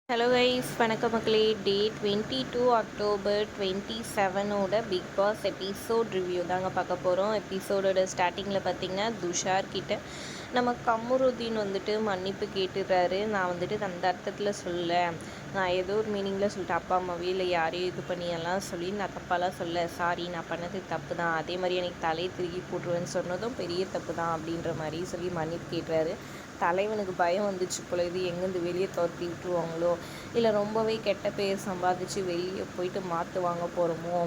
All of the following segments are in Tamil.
ஹலோ கைஸ், வணக்கம் மக்களே. டே 22 அக்டோபர் 27ஓட பிக் பாஸ் எபிசோட் ரிவ்யூ தாங்க பார்க்க போகிறோம். எபிசோடோட ஸ்டார்டிங்கில் பார்த்திங்கன்னா துஷார் கிட்ட நம்ம கம்ருதீன் மன்னிப்பு கேட்டுடுறாரு. நான் அந்த அர்த்தத்தில் சொல்ல, நான் ஏதோ ஒரு மீனிங்கில் சொல்லிட்டேன், அப்பா அம்மாவே இல்லை யாரையும் இது பண்ணியெல்லாம் சொல்லி நான் தப்பாலாம் சொல்ல, சாரி நான் பண்ணது தப்பு தான், அதே மாதிரி எனக்கு தலையை திருகி போட்டுருவேன்னு சொன்னதும் பெரிய தப்பு தான் அப்படின்ற மாதிரி சொல்லி மன்னிப்பு கேட்டுறாரு. தலைவனுக்கு பயம் வந்துச்சு போல, இது எங்கேருந்து வெளியே துரத்தி விட்டுருவாங்களோ, இல்லை ரொம்பவே கெட்ட பேர் சம்பாதிச்சு வெளியே போயிட்டு மாற்று வாங்க போகிறோமோ,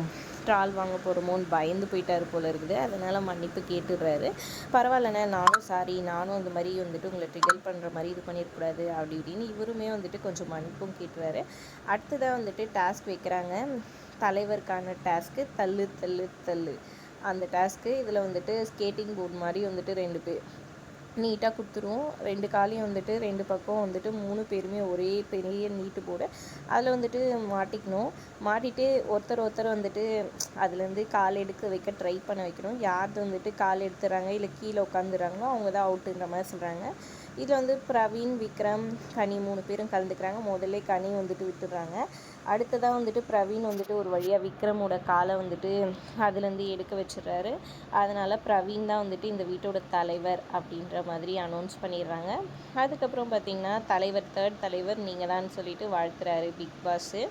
ட்ரால் வாங்க போகிறோமோன்னு பயந்து போயிட்டார் போல இருக்குது. அதனால் மன்னிப்பு கேட்டுடுறாரு. பரவாயில்லண்ணே, நானும் சாரி, நானும் அந்த மாதிரி உங்களை ட்ரிகல் பண்ணுற மாதிரி இது பண்ணிடக்கூடாது அப்படி இப்படின்னு இவருமே கொஞ்சம் மன்னிப்பும் கேட்டுறாரு. அடுத்ததாக டாஸ்க் வைக்கிறாங்க. தலைவருக்கான டாஸ்க்கு தள்ளு தள்ளு தள்ளு அந்த டாஸ்க்கு. இதில் ஸ்கேட்டிங் போர்டு மாதிரி 2 பேர் நீட்டாக கொடுத்துருவோம். 2 காலையும் 2 பக்கம் 3 பேருமே ஒரே பெரிய நீட்டு போட அதில் மாட்டிக்கணும். மாட்டிட்டு ஒருத்தர் அதுலேருந்து கால் எடுக்க வைக்க ட்ரை பண்ண வைக்கணும். யார் கால் எடுத்துறாங்க இல்லை கீழே உட்காந்துறாங்களோ அவங்க தான் அவுட்டுன்ற மாதிரி சொல்கிறாங்க. இதில் பிரவீன், விக்ரம், கனி 3 பேரும் கலந்துக்கிறாங்க. முதல்ல கனி விட்டுடுறாங்க. அடுத்ததாக பிரவீன் ஒரு வழியாக விக்ரமோட காலை அதுலேருந்து எடுக்க வச்சிடுறாரு. அதனால் பிரவீன் தான் இந்த வீட்டோட தலைவர் அப்படின்ற மாதிரி அனௌன்ஸ் பண்ணிடுறாங்க. அதுக்கப்புறம் பார்த்திங்கன்னா தலைவர், 3rd தலைவர் நீங்கள் தான் சொல்லிட்டு வாழ்த்துறாரு பிக் பாஸு.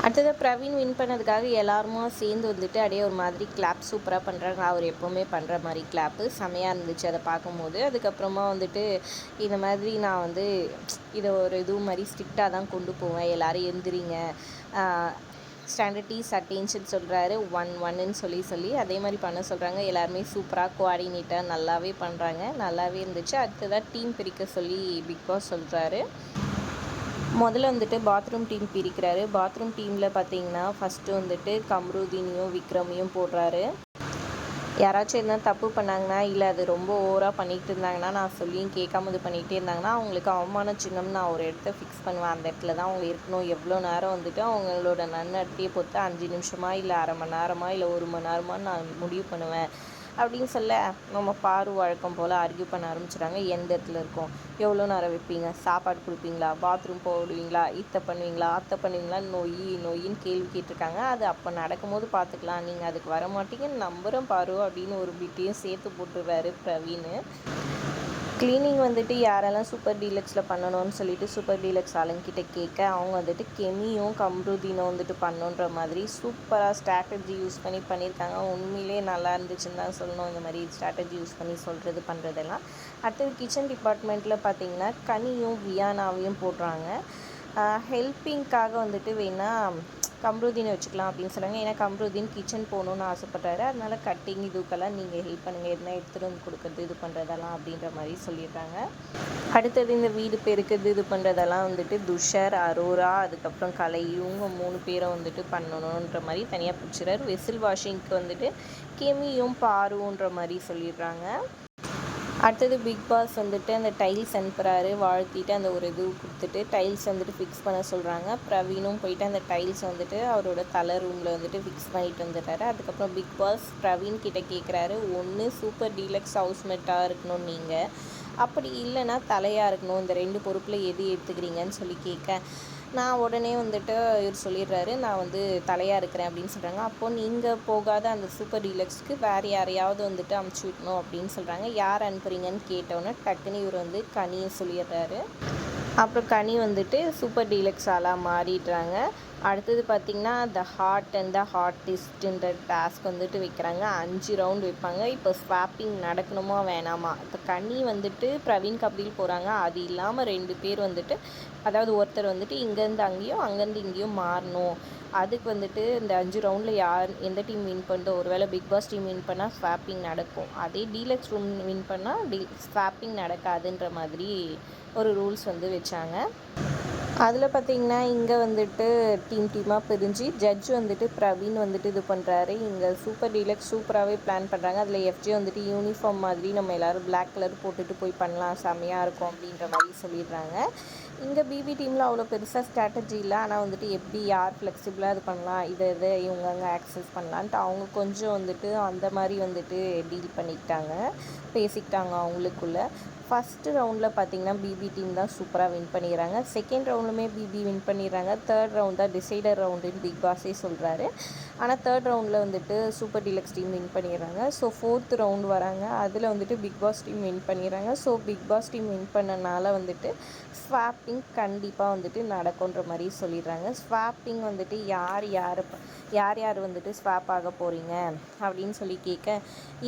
அடுத்தது பிரவீன் வின் பண்ணதுக்காக எல்லாருமா சேர்ந்து அப்படியே ஒரு மாதிரி கிளாப் சூப்பராக பண்ணுறாங்க. அவர் எப்போவுமே பண்ணுற மாதிரி கிளாப்பு செமையாக இருந்துச்சு அதை பார்க்கும்போது. அதுக்கப்புறமா இந்த மாதிரி நான் இதை ஒரு இது மாதிரி ஸ்ட்ரிக்டாக தான் கொண்டு போவேன், எல்லோரும் எந்திரிங்க, ஸ்டாண்டர்ட் டீஸ் அட்டென்ஷன் சொல்கிறாரு, 1-1ன்னு சொல்லி அதே மாதிரி பண்ண சொல்கிறாங்க. எல்லாருமே சூப்பராக கோஆர்டினேட்டாக நல்லாவே பண்ணுறாங்க, நல்லாவே இருந்துச்சு. அடுத்ததாக டீம் பிரிக்க சொல்லி பிக் பாஸ் சொல்கிறாரு. முதல்ல பாத்ரூம் டீம் பிரிக்கிறாரு. பாத்ரூம் டீமில் பார்த்தீங்கன்னா ஃபஸ்ட்டு கம்ருதீனையும் விக்ரமையும் போடுறாரு. யாராச்சும் எதுனா தப்பு பண்ணாங்கன்னா, இல்லை அது ரொம்ப ஓவராக பண்ணிகிட்டு இருந்தாங்கன்னா, நான் சொல்லியும் கேட்காம இது பண்ணிகிட்டே இருந்தாங்கன்னா, அவங்களுக்கு அவமான சின்னம் நான் ஒரு இடத்த ஃபிக்ஸ் பண்ணுவேன். அந்த இடத்துல தான் அவங்க இருக்கணும். எவ்வளோ நேரம் அவங்களோட நன்னடத்தையை பொறுத்து 5 நிமிஷமா இல்லை அரை மணி நேரமா இல்லை 1 மணி நேரமாக நான் முடிவு பண்ணுவேன் அப்படின்னு சொல்ல, நம்ம பாரு வழக்கம் போல் ஆர்கியூ பண்ண ஆரம்பிச்சிட்டாங்க. எந்த இடத்துல இருக்கோம், எவ்வளோ நேரம் வைப்பீங்க, சாப்பாடு கொடுப்பீங்களா, பாத்ரூம் போடுவீங்களா, இத்தை பண்ணுவீங்களா, அத்தை பண்ணுவீங்களா, நொய்யின்னு கேள்வி கேட்டிருக்காங்க. அது அப்போ நடக்கும்போது பார்த்துக்கலாம், நீங்கள் அதுக்கு வர மாட்டீங்கன்னு நம்புகிறேன் பாரு அப்படின்னு ஒரு பிட்டையும் சேர்த்து போட்டுடுறாரு பிரவீன். க்ளீனிங் யாரெல்லாம் சூப்பர் டீலக்ஸில் பண்ணணும்னு சொல்லிட்டு சூப்பர் டீலக்ஸ் ஆளுங்கிட்ட கேட்க, அவங்க கெமியும் கம்ருதீனும் பண்ணணுன்ற மாதிரி சூப்பராக ஸ்ட்ராட்டஜி யூஸ் பண்ணி பண்ணியிருக்காங்க. உண்மையிலே நல்லா இருந்துச்சுன்னு தான் சொல்லணும், இந்த மாதிரி ஸ்ட்ராட்டஜி யூஸ் பண்ணி சொல்கிறது பண்ணுறதெல்லாம். அடுத்தது கிச்சன் டிபார்ட்மெண்ட்டில் பார்த்திங்கன்னா கனியும் வியானாவையும் போடுறாங்க. ஹெல்ப்பிங்காக வேணால் கம்ருதீனை வச்சுக்கலாம் அப்படின்னு சொல்கிறாங்க. ஏன்னா கம்ருதீன் கிச்சன் போகணுன்னு ஆசைப்பட்றாரு. அதனால் கட்டிங் இதுக்கெல்லாம் நீங்கள் ஹெல்ப் பண்ணுங்கள், எதுனா எடுத்துகிட்டு வந்து கொடுக்குறது இது பண்ணுறதெல்லாம் அப்படின்ற மாதிரி சொல்லிடுறாங்க. அடுத்தது இந்த வீடு பெருக்கிறது இது பண்ணுறதெல்லாம் துஷர், அரோரா, அதுக்கப்புறம் கலை, இவங்க 3 பேரை பண்ணணுன்ற மாதிரி தனியாக பிடிச்சிறாரு. வெசில் வாஷிங்க்கு கெமியும் பாருன்ற மாதிரி சொல்லிடுறாங்க. அடுத்தது பிக் பாஸ் அந்த டைல்ஸ் அனுப்புகிறாரு. வாழ்த்திட்டு அந்த ஒரு இது கொடுத்துட்டு டைல்ஸ் ஃபிக்ஸ் பண்ண சொல்கிறாங்க. பிரவீனும் போயிட்டு அந்த டைல்ஸ் அவரோட தலை ரூமில் ஃபிக்ஸ் பண்ணிட்டு வந்துடுறாரு. அதுக்கப்புறம் பிக் பாஸ் பிரவீன் கிட்டே கேட்குறாரு, ஒன்று சூப்பர் டீலக்ஸ் ஹவுஸ்மேட்டாக இருக்கணும் நீங்கள், அப்படி இல்லைன்னா தலையாக இருக்கணும், இந்த 2 பொறுப்பில் எது எடுத்துக்கிறீங்கன்னு சொல்லி கேட்க, நான் உடனே இவர் சொல்லிடுறாரு, நான் தலையாக இருக்கிறேன் அப்படின்னு சொல்கிறாங்க. அப்போது நீங்கள் போகாத அந்த சூப்பர் டீலக்ஸ்க்கு வேறு யாரையாவது அமுச்சு விடணும் அப்படின்னு சொல்கிறாங்க. யார் அனுப்புகிறீங்கன்னு கேட்டோன்னே டக்குன்னு இவர் கனியை சொல்லிடுறாரு. அப்புறம் கனி சூப்பர் டீலக்ஸ் ஆளாக மாறிடுறாங்க. அடுத்தது பார்த்திங்கன்னா த ஹார்ட் அண்ட் த ஹார்டிஸ்ட்ன்ற டாஸ்க் வைக்கிறாங்க. 5 ரவுண்ட் வைப்பாங்க. இப்போ ஸ்வாப்பிங் நடக்கணுமா வேணாமா, இப்போ கனி பிரவீன் கபில் போகிறாங்க. அது இல்லாமல் 2 பேர் அதாவது ஒருத்தர் இங்கேருந்து அங்கேயும் அங்கேருந்து இங்கேயும் மாறணும். அதுக்கு இந்த 5 ரவுண்டில் யார் எந்த டீம் வின் பண்ணுதோ, ஒருவேளை பிக் பாஸ் டீம் வின் பண்ணால் ஸ்வாப்பிங் நடக்கும், அதே டீலக்ஸ் ரூம் வின் பண்ணால் ஸ்வாப்பிங் நடக்காதுன்ற மாதிரி ஒரு ரூல்ஸ் வச்சாங்க. அதில் பார்த்திங்கன்னா இங்கே டீமாக பிரிஞ்சு ஜட்ஜ் பிரவீன் இது பண்ணுறாரு. இங்கே சூப்பர் டீலக்ஸ் சூப்பராகவே பிளான் பண்ணுறாங்க. அதில் எஃப்ஜே யூனிஃபார்ம் மாதிரி நம்ம எல்லோரும் பிளாக் கலர் போட்டுட்டு போய் பண்ணலாம், செம்மையாக இருக்கும் அப்படின்ற மாதிரி சொல்லிடுறாங்க. இங்கே பிபி டீமில் அவ்வளோ பெருசாக ஸ்ட்ராட்டஜி இல்லை. ஆனால் எப்படி யார் ஃப்ளெக்சிபிளாக இது பண்ணலாம், இதை இவங்க அங்கே ஆக்சஸ் பண்ணலான்ட்டு அவங்க கொஞ்சம் அந்த மாதிரி டீல் பண்ணிக்கிட்டாங்க, பேசிக்கிட்டாங்க அவங்களுக்குள்ள. ஃபஸ்ட்டு ரவுண்டில் பார்த்தீங்கன்னா பிபி டீம் தான் சூப்பராக வின் பண்ணிடுறாங்க. செகண்ட் ரவுண்டுமே பிபி வின் பண்ணிடுறாங்க. தேர்ட் ரவுண்ட் தான் டிசைடர் ரவுண்டுன்னு பிக் பாஸே சொல்கிறாரு. ஆனால் தேர்ட் ரவுண்டில் வந்துட்டு சூப்பர் டீலக்ஸ் டீம் வின் பண்ணிடுறாங்க. ஸோ ஃபோர்த் ரவுண்ட் வராங்க. அதில் வந்துட்டு பிக் பாஸ் டீம் வின் பண்ணிடுறாங்க. So Bigg Boss team win பண்ணனால வந்துட்டு ஸ்வாப்பிங் கண்டிப்பாக வந்துட்டு நடக்குன்ற மாதிரி சொல்லிடுறாங்க. ஸ்வாப்பிங் வந்துட்டு யார் யார் வந்துட்டு ஸ்வாப் ஆக போகிறீங்க அப்படின்னு சொல்லி கேட்க,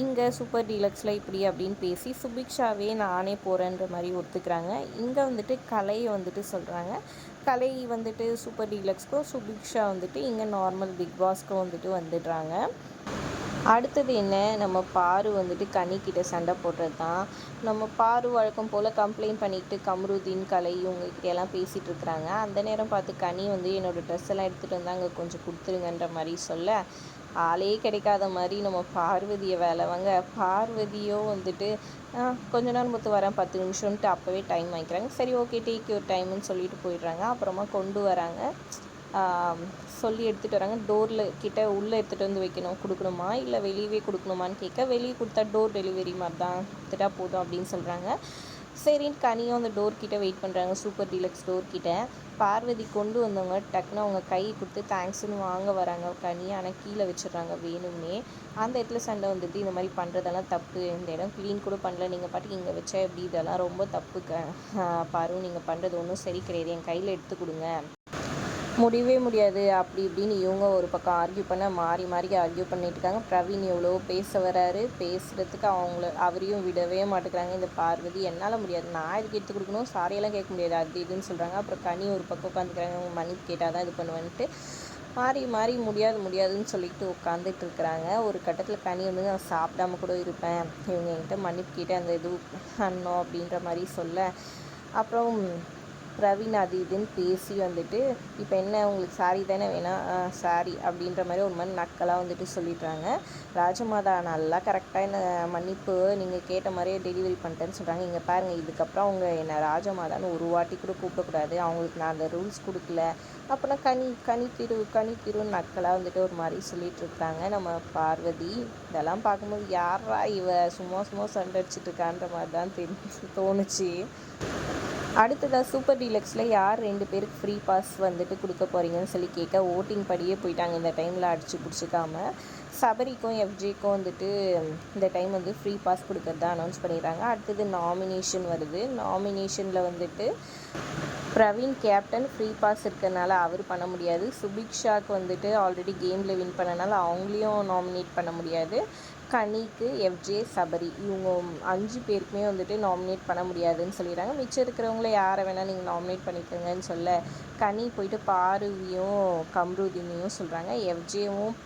இங்கே சூப்பர் டீலக்ஸில் இப்படி அப்படின்னு பேசி சுபிக்ஷாவே நானே போகிறேன்ற மாதிரி ஒத்துக்கிறாங்க. இங்கே வந்துட்டு கலையை வந்துட்டு சொல்கிறாங்க. கலை வந்துட்டு சூப்பர் டீலக்ஸ்க்கும், சுபிக்ஷா வந்துட்டு இங்கே நார்மல் பிக் பாஸ்க்கும் வந்துட்டு வந்துடுறாங்க. அடுத்தது என்ன, நம்ம பாரு வந்துட்டு கனிக்கிட்ட சண்டை போடுறது தான். நம்ம பாரு வழக்கம் போல் கம்ப்ளைண்ட் பண்ணிவிட்டு கம்ருதீன், கலை இவங்ககிட்டலாம் பேசிகிட்டு இருக்கிறாங்க. அந்த நேரம் பார்த்து கனி வந்து என்னோடய ட்ரெஸ் எல்லாம் எடுத்துகிட்டு வந்தால் அங்கே கொஞ்சம் கொடுத்துருங்கன்ற மாதிரி சொல்ல, ஆளே கிடைக்காத மாதிரி நம்ம பார்வதியை வேலைவாங்க. பார்வதியோ வந்துட்டு கொஞ்ச நேரம் பொறுத்து வரேன் 10 நிமிஷம்ன்ட்டு அப்போவே டைம் வாங்கிக்கிறாங்க. சரி ஓகே டேக் யூர் டைம்னு சொல்லிட்டு போயிடுறாங்க. அப்புறமா கொண்டு வராங்க, சொல்லி எடுத்துகிட்டு வராங்க. டோரில் கிட்ட உள்ளே எடுத்துகிட்டு வந்து வைக்கணும் கொடுக்கணுமா இல்லை வெளியவே கொடுக்கணுமான்னு கேட்க, வெளியே கொடுத்தா டோர் டெலிவரி மாதிரி தான், கொடுத்துட்டா போதும் அப்படின்னு சொல்கிறாங்க. சரின்னு கனியும் அந்த டோர் கிட்டே வெயிட் பண்ணுறாங்க. சூப்பர் டீலக்ஸ் டோர் கிட்டே பார்வதி கொண்டு வந்தவங்க டக்குன்னு அவங்க கை கொடுத்து தேங்க்ஸ்ன்னு வாங்க வராங்க கனி. ஆனால் கீழே வச்சிடுறாங்க வேணும்னே. அந்த இடத்துல சண்டை வந்துட்டு இந்த மாதிரி பண்ணுறதெல்லாம் தப்பு, இந்த இடம் க்ளீன் கூட பண்ணல, நீங்கள் பாட்டுக்கு இங்கே வச்சா எப்படி, இதெல்லாம் ரொம்ப தப்பு பாரு, நீங்கள் பண்ணுறது ஒன்றும் சரி கிடையாது, என் கையில் எடுத்து கொடுங்க, முடியவே முடியாது அப்படி இப்படின்னு இவங்க ஒரு பக்கம் ஆர்கியூ பண்ண மாறி ஆர்கியூ பண்ணிட்டு இருக்காங்க. பிரவீன் எவ்வளோ பேச வராரு, பேசுகிறதுக்கு அவரையும் விடவே மாட்டேங்கிறாங்க இந்த பார்வதி. என்னால் முடியாது, நான் இதுக்கு எடுத்து கொடுக்கணும், சாரியெல்லாம் கேட்க முடியாது, அது இதுன்னு சொல்கிறாங்க. அப்புறம் கனி ஒரு பக்கம் உட்காந்துக்கிறாங்க, அவங்க மன்னிப்பு கேட்டால் தான் இது பண்ணுவேன்ட்டு மாறி முடியாதுன்னு சொல்லிட்டு உட்காந்துட்டு இருக்கிறாங்க. ஒரு கட்டத்தில் கனி வந்து நான் சாப்பிடாம கூட இருப்பேன், இவங்க என்கிட்ட மன்னிப்பு கேட்டு அந்த இது பண்ணோம் அப்படின்ற மாதிரி சொல்ல, அப்புறம் பிரவீன் அது இதுன்னு பேசி வந்துட்டு இப்போ என்ன உங்களுக்கு சாரி தானே வேணாம், சாரி அப்படின்ற மாதிரி ஒரு மாதிரி நக்கலாக வந்துட்டு சொல்லிடுறாங்க. ராஜமாதா நல்லா கரெக்டாக என்ன மன்னிப்பு நீங்கள் கேட்ட மாதிரியே டெலிவரி பண்ணிட்டேன்னு சொல்கிறாங்க. இங்கே பாருங்கள், இதுக்கப்புறம் அவங்க என்னை ராஜமாதான்னு ஒரு வாட்டி கூட கூப்பிடக்கூடாது, அவங்களுக்கு நான் அந்த ரூல்ஸ் கொடுக்கல, அப்புறம் கனி நக்கலாக வந்துட்டு ஒரு மாதிரி சொல்லிட்டு இருக்காங்க நம்ம பார்வதி. இதெல்லாம் பார்க்கும்போது யாரா இவ சும்மா சண்டை அடிச்சிட்டு இருக்கான்ற மாதிரி தான் தோணுச்சு. அடுத்ததாக சூப்பர் டீலக்ஸில் யார் 2 பேருக்கு ஃப்ரீ பாஸ் வந்துட்டு கொடுக்க போகிறீங்கன்னு சொல்லி கேட்க, ஓட்டிங் படியே போயிட்டாங்க இந்த டைமில் அடித்து பிடிச்சிக்காம. சபரிக்கும் எஃப்ஜேக்கும் வந்துட்டு இந்த டைம் வந்து ஃப்ரீ பாஸ் கொடுக்கறதா அனௌன்ஸ் பண்ணிடுறாங்க. அடுத்தது நாமினேஷன் வருது. நாமினேஷனில் வந்துட்டு பிரவீன் கேப்டன், ஃப்ரீ பாஸ் இருக்கிறனால அவர் பண்ண முடியாது. சுபிக்ஷாவுக்கு வந்துட்டு ஆல்ரெடி கேமில் வின் பண்ணனால அவங்களையும் நாமினேட் பண்ண முடியாது. கனிக்கு, எஃப்ஜே, சபரி இவங்க 5 பேருக்குமே வந்துட்டு நாமினேட் பண்ண முடியாதுன்னு சொல்லிடுறாங்க. மிச்சம் இருக்கிறவங்கள யாரை வேணால் நீங்கள் நாமினேட் பண்ணிக்கோங்கன்னு சொல்ல, கனி போயிட்டு பாருவியும் கம்ருதீனையும் சொல்கிறாங்க. எஃப்ஜேவும்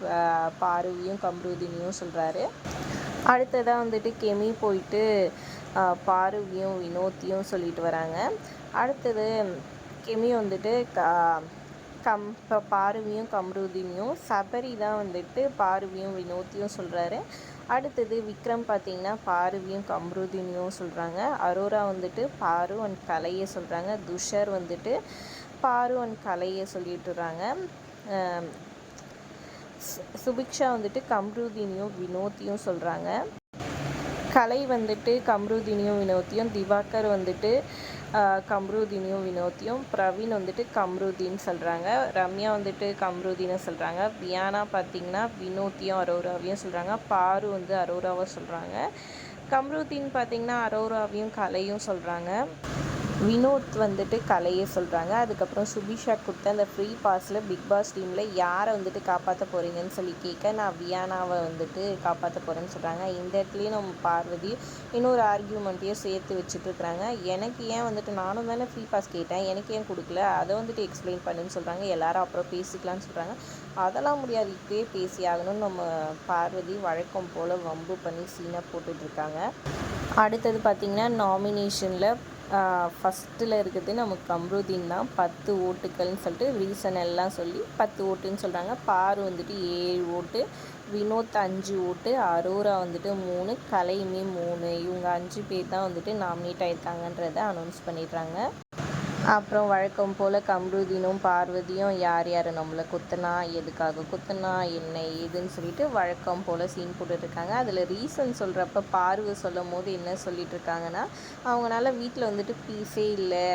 பாருவியும் கம்ருதீனையும் சொல்கிறாரு. அடுத்ததாக வந்துட்டு கெமி போயிட்டு பாருவியும் வினோத்தையும் சொல்லிட்டு வராங்க. அடுத்தது கெமி வந்துட்டு இப்போ பாருவியும் கம்ருதீனையும், சபரி தான் வந்துட்டு பாருவியும் வினோத்தையும் சொல்கிறாரு. அடுத்தது விக்ரம் பார்த்திங்கன்னா பாருவியும் கம்ருதீனையும் சொல்கிறாங்க. அரோரா வந்துட்டு பாரு அண்ட் கலையை சொல்கிறாங்க. துஷர் வந்துட்டு பாரு அண்ட் கலையை சொல்லிட்டுறாங்க. சுபிக்ஷா வந்துட்டு கம்ருதீனையும் வினோத்தையும் சொல்கிறாங்க. கலை வந்துட்டு கம்ருதீனையும் வினோத்தையும், திவாகர் வந்துட்டு கம்ருதீனையும் வினோத்தையும், பிரவீன் வந்துட்டு கம்ருதீன் சொல்கிறாங்க. ரம்யா வந்துட்டு கம்ருதீனை சொல்கிறாங்க. வியானா பார்த்திங்கன்னா வினோத்தையும் அரோராவையும் சொல்கிறாங்க. பாரு வந்து அரோராவை சொல்கிறாங்க. கம்ருதீன் பார்த்திங்கன்னா அரோராவையும் கலையும் சொல்கிறாங்க. வினோத் வந்துட்டு கலையை சொல்கிறாங்க. அதுக்கப்புறம் சுபிஷா கொடுத்த அந்த ஃப்ரீ பாஸில் பிக் பாஸ் டீமில் யாரை வந்துட்டு காப்பாற்ற போகிறீங்கன்னு சொல்லி கேட்க, நான் வியானாவை வந்துட்டு காப்பாற்ற போகிறேன்னு சொல்கிறாங்க. இந்த இடத்துலையும் நம்ம பார்வதி இன்னொரு ஆர்கியூமெண்ட்டையும் சேர்த்து வச்சுட்ருக்குறாங்க. எனக்கு ஏன் வந்துட்டு நானும் தானே ஃப்ரீ பாஸ் கேட்டேன், எனக்கு ஏன் கொடுக்கல, அதை வந்துட்டு எக்ஸ்பிளைன் பண்ணுன்னு சொல்கிறாங்க. எல்லாரும் அப்புறம் பேசிக்கலான்னு சொல்கிறாங்க. அதெல்லாம் முடியாது, இப்போயே பேசி ஆகணும்னு நம்ம பார்வதி வழக்கம் போல் வம்பு பண்ணி சீனாக போட்டுட்ருக்காங்க. அடுத்தது பார்த்திங்கன்னா நாமினேஷனில் ஃபஸ்ட்டில் இருக்கிறது நமக்கு கம்ருதீன் தான். 10 ஓட்டுகள்னு சொல்லிட்டு ரீசன் எல்லாம் சொல்லி 10 ஓட்டுன்னு சொல்கிறாங்க. பாரு வந்துட்டு 7 ஓட்டு, வினோத் 5 ஓட்டு, அரோரா வந்துட்டு 3, கலையுமே 3. இவங்க 5 பேர் தான் வந்துட்டு நாமினேட் ஆகிருக்காங்கன்றதை அனௌன்ஸ் பண்ணிடுறாங்க. அப்புறம் வழக்கம் போல் கம்ருதீனும் பார்வதியும் யார் யார் நம்மளை குத்துனா, எதுக்காக குத்துனா, என்ன ஏதுன்னு சொல்லிட்டு வழக்கம் போல் சீன் போட்டுட்ருக்காங்க. அதில் ரீசன் சொல்கிறப்ப பார்வை சொல்லும்போது என்ன சொல்லிட்டு இருக்காங்கன்னா, அவங்களால வீட்டில் வந்துட்டு பீஸே இல்லை,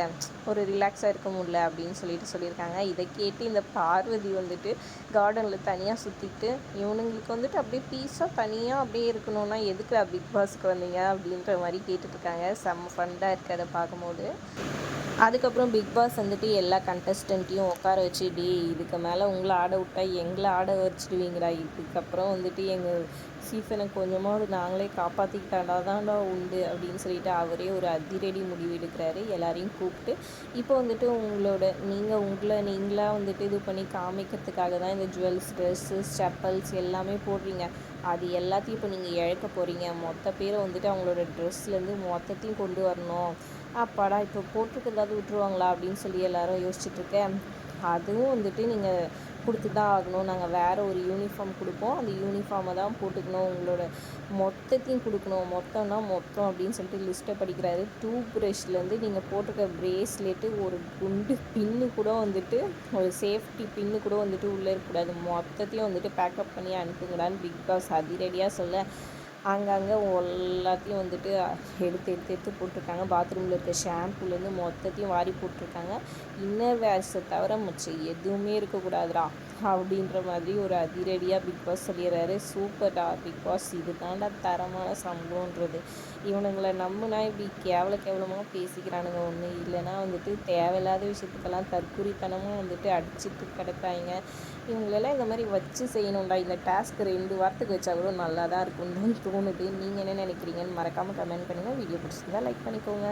ஒரு ரிலாக்ஸாக இருக்க முடியல அப்படின்னு சொல்லியிருக்காங்க. இதை கேட்டு இந்த பார்வதி வந்துட்டு கார்டனில் தனியாக சுற்றிட்டு, இவனுங்களுக்கு வந்துட்டு அப்படியே பீஸாக தனியாக அப்படியே இருக்கணும்னா எதுக்கு பிக் பாஸ்க்கு வந்தீங்க அப்படின்ற மாதிரி கேட்டுட்ருக்காங்க. செம்ம ஃபண்டாக இருக்குது அதை பார்க்கும்போது. அதுக்கப்புறம் பிக் பாஸ் வந்துட்டு எல்லா கண்டஸ்டண்ட்டையும் உட்கார வச்சு, இதுக்கு மேலே உங்களை ஆட விட்டா எங்களை ஆட வச்சுடுவீங்களா, இதுக்கப்புறம் வந்துட்டு எங்கள் சீசனை கொஞ்சமாவது நாங்களே காப்பாற்றிக்கிட்டாண்டா தான்டா உண்டு அப்படின்னு சொல்லிட்டு அவரே ஒரு அதிரடி முடிவு எடுக்கிறாரு. எல்லாரையும் கூப்பிட்டு இப்போ வந்துட்டு நீங்களாக வந்துட்டு இது பண்ணி காமிக்கிறதுக்காக தான் இந்த ஜுவல்ஸ், ட்ரெஸ்ஸஸ், செப்பல்ஸ் எல்லாமே போடுறீங்க. அது எல்லாத்தையும் இப்போ நீங்கள் இழக்க போகிறீங்க. மொத்த பேரை வந்துட்டு அவங்களோட ட்ரெஸ்லேருந்து மொத்தத்தையும் கொண்டு வரணும். அப்பாடா இப்போ போட்டிருக்கிறதாவது விட்டுருவாங்களா அப்படின்னு சொல்லி எல்லாரும் யோசிச்சுட்ருக்கேன். அதுவும் வந்துட்டு நீங்கள் கொடுத்து தான் ஆகணும். நாங்கள் வேறு ஒரு யூனிஃபார்ம் கொடுப்போம், அந்த யூனிஃபார்மை தான் போட்டுக்கணும், உங்களோட மொத்தத்தையும் கொடுக்கணும். மொத்தம்னா மொத்தம் அப்படின்னு சொல்லிட்டு லிஸ்ட்டை படிக்கிறாரு. டூத் ப்ரஷ்லேருந்து நீங்கள் போட்டிருக்க ப்ரேஸ்லெட்டு, ஒரு குண்டு பின்னு கூட வந்துட்டு, ஒரு சேஃப்டி பின்னு கூட வந்துட்டு உள்ளே இருக்கக்கூடாது, மொத்தத்தையும் வந்துட்டு பேக்கப் பண்ணி அனுப்புங்கடான்னு பிக் பாஸ் அதிரடியாக சொல்ல, அங்கங்கே எல்லாத்தையும் வந்துட்டு எடுத்து எடுத்து எடுத்து போட்டிருக்காங்க. பாத்ரூமில் இருக்க ஷாம்புலேருந்து மொத்தத்தையும் வாரி போட்டிருக்காங்க. இன்னர் வேர்ஸை தவிர மிச்சம் எதுவுமே இருக்கக்கூடாதுடா அப்படின்ற மாதிரி ஒரு அதிரடியாக பிக் பாஸ் சொல்லிடுறாரு. சூப்பர்டா பிக் பாஸ், இது தாண்டா தரமான சம்பவன்றது. இவனுங்களை நம்பினா இப்படி கேவலமாக பேசிக்கிறானுங்க. ஒன்று இல்லைன்னா வந்துட்டு தேவையில்லாத விஷயத்துக்கெல்லாம் தற்குறித்தனமாக வந்துட்டு அடிச்சுட்டு கிடக்காங்க. இவங்களெல்லாம் இந்த மாதிரி வச்சு செய்யணும்டா. இந்த டாஸ்க் 2 வாரத்துக்கு வச்சா கூட நல்லா தான் இருக்கும்னு தோணுது. நீங்கள் என்ன நினைக்கிறீங்கன்னு மறக்காமல் கமெண்ட் பண்ணுங்கள். வீடியோ பிடிச்சிருந்தா லைக் பண்ணிக்கோங்க.